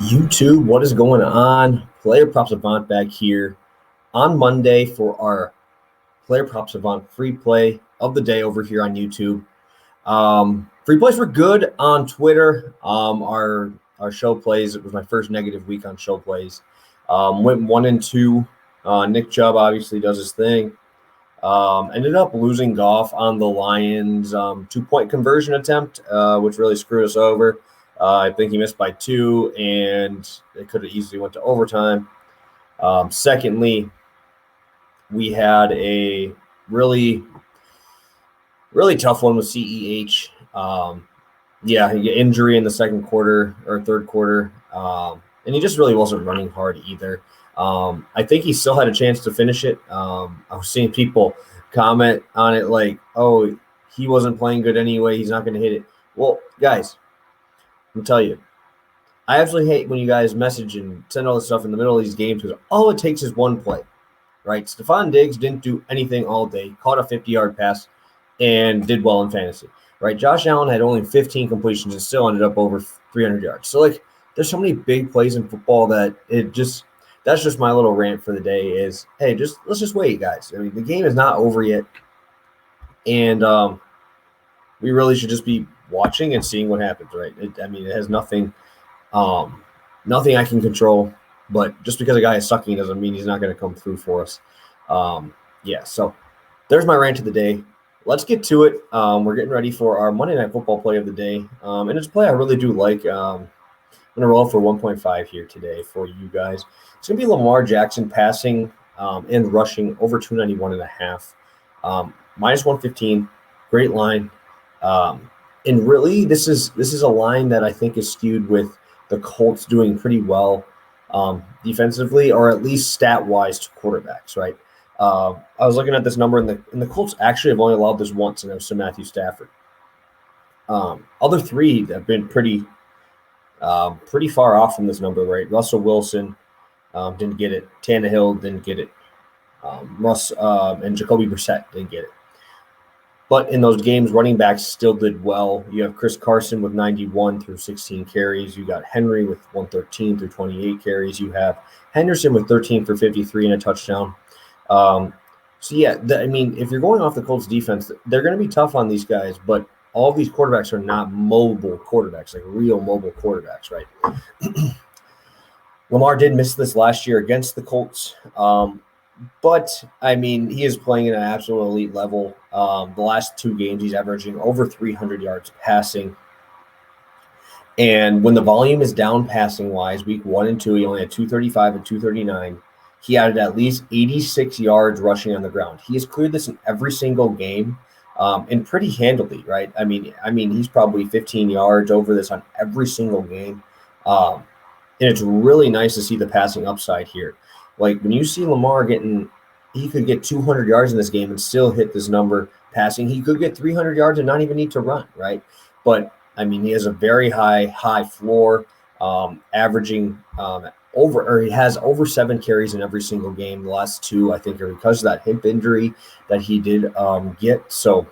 YouTube, what is going on? Player Props Avant back here on Monday for our Player Props Avant free play of the day over here on YouTube. Free plays were good on Twitter. Our show plays, it was my first negative week on show plays. Went 1-2. Nick Chubb obviously does his thing. Ended up losing Goff on the Lions' 2-point conversion attempt, which really screwed us over. I think he missed by 2, and it could have easily went to overtime. Secondly, we had a really tough one with CEH. He got injury in the second quarter or third quarter, and he just really wasn't running hard either. I think he still had a chance to finish it. I was seeing people comment on it like, oh, he wasn't playing good anyway, he's not going to hit it. Well, guys, I'll tell you, I absolutely hate when you guys message and send all this stuff in the middle of these games because all it takes is one play, right? Stephon Diggs didn't do anything all day, caught a 50-yard pass, and did well in fantasy, right? Josh Allen had only 15 completions and still ended up over 300 yards. So, there's so many big plays in football that that's just my little rant for the day is, hey, let's just wait, guys. I mean, the game is not over yet, and we really should just be watching and seeing what happens, right? It has nothing I can control, but just because a guy is sucking doesn't mean he's not going to come through for us. So there's my rant of the day. Let's get to it. We're getting ready for our Monday Night Football play of the day, and it's a play I really do like. I'm going to roll for 1.5 here today for you guys. It's going to be Lamar Jackson passing and rushing over 291.5, minus 115. Great line. And really, this is a line that I think is skewed with the Colts doing pretty well defensively, or at least stat-wise to quarterbacks, right? I was looking at this number, and the Colts actually have only allowed this once, and it was to Matthew Stafford. Other three have been pretty far off from this number, right? Russell Wilson didn't get it. Tannehill didn't get it. And Jacoby Brissett didn't get it. But in those games, running backs still did well. You have Chris Carson with 91 through 16 carries. You got Henry with 113 through 28 carries. You have Henderson with 13 for 53 and a touchdown. If you're going off the Colts defense, they're going to be tough on these guys, but all of these quarterbacks are not mobile quarterbacks, like real mobile quarterbacks, right? Lamar did miss this last year against the Colts. But, he is playing at an absolute elite level. The last 2 games, he's averaging over 300 yards passing. And when the volume is down passing-wise, week 1 and 2, he only had 235 and 239. He added at least 86 yards rushing on the ground. He has cleared this in every single game and pretty handily, right? He's probably 15 yards over this on every single game. And it's really nice to see the passing upside here. Like, when you see Lamar he could get 200 yards in this game and still hit this number passing. He could get 300 yards and not even need to run, right? But, he has a very high floor, averaging he has over 7 carries in every single game. The last 2, I think, are because of that hip injury that he did get. So,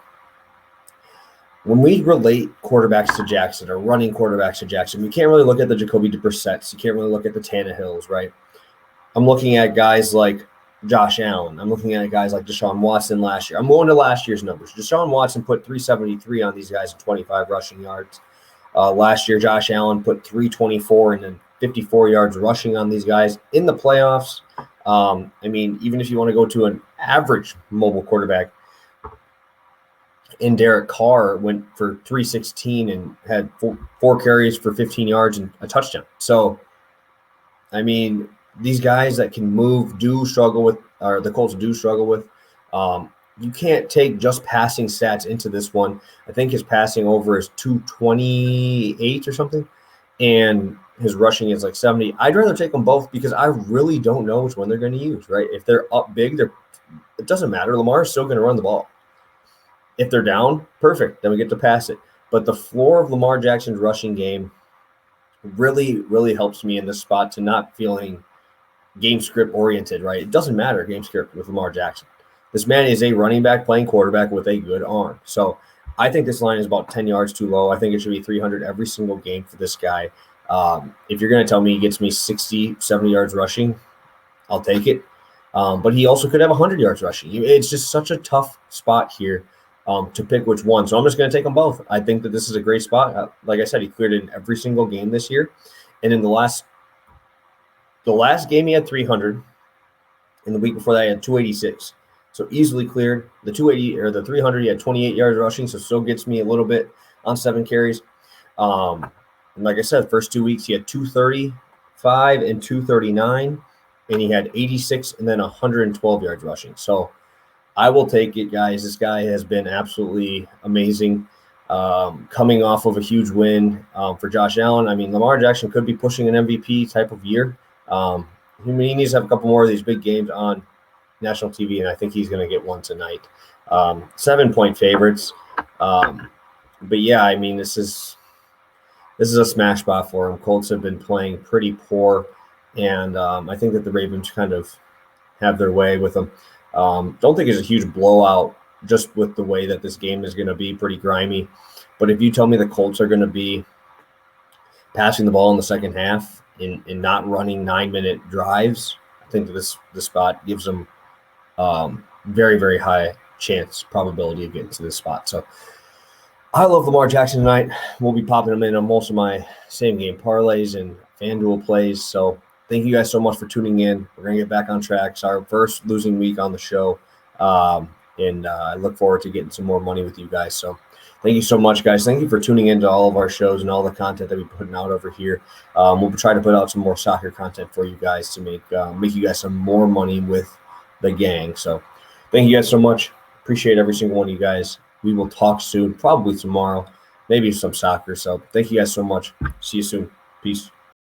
when we relate quarterbacks to Jackson or running quarterbacks to Jackson, we can't really look at the Jacoby Brissetts. You can't really look at the Tannehills, right? I'm looking at guys like Josh Allen. I'm looking at guys like Deshaun Watson last year. I'm going to last year's numbers. Deshaun Watson put 373 on these guys and 25 rushing yards. Last year, Josh Allen put 324 and then 54 yards rushing on these guys in the playoffs. Even if you want to go to an average mobile quarterback, and Derek Carr went for 316 and had four carries for 15 yards and a touchdown. So, these guys that can move do struggle with, or the Colts do struggle with. You can't take just passing stats into this one. I think his passing over is 228 or something, and his rushing is like 70. I'd rather take them both because I really don't know which one they're going to use, right? If they're up big, it doesn't matter. Lamar is still going to run the ball. If they're down, perfect. Then we get to pass it. But the floor of Lamar Jackson's rushing game really, really helps me in this spot to not feeling game script oriented, right? It doesn't matter game script with Lamar Jackson. This man is a running back playing quarterback with a good arm. So I think this line is about 10 yards too low. I think it should be 300 every single game for this guy. If you're going to tell me he gets me 60, 70 yards rushing, I'll take it. But he also could have 100 yards rushing. It's just such a tough spot here to pick which one. So I'm just going to take them both. I think that this is a great spot. Like I said, he cleared it in every single game this year. And in the last game, he had 300. And the week before that, he had 286. So easily cleared. The 280 or the 300, he had 28 yards rushing. So still gets me a little bit on 7 carries. And like I said, first 2 weeks, he had 235 and 239. And he had 86 and then 112 yards rushing. So I will take it, guys. This guy has been absolutely amazing. Coming off of a huge win for Josh Allen. I mean, Lamar Jackson could be pushing an MVP type of year. He needs to have a couple more of these big games on national TV, and I think he's going to get one tonight. 7-point favorites. But yeah, I mean, this is a smash spot for him. Colts have been playing pretty poor, and I think that the Ravens kind of have their way with them. Don't think it's a huge blowout just with the way that this game is going to be pretty grimy. But if you tell me the Colts are going to be passing the ball in the second half and not running 9-minute drives, I think that this spot gives them very, very high probability of getting to this spot. So I love Lamar Jackson tonight. We'll be popping him in on most of my same game parlays and FanDuel plays. So thank you guys so much for tuning in. We're going to get back on track. It's our first losing week on the show. And I look forward to getting some more money with you guys. So thank you so much, guys. Thank you for tuning into all of our shows and all the content that we're putting out over here. We'll try to put out some more soccer content for you guys to make you guys some more money with the gang. So thank you guys so much. Appreciate every single one of you guys. We will talk soon, probably tomorrow, maybe some soccer. So thank you guys so much. See you soon. Peace.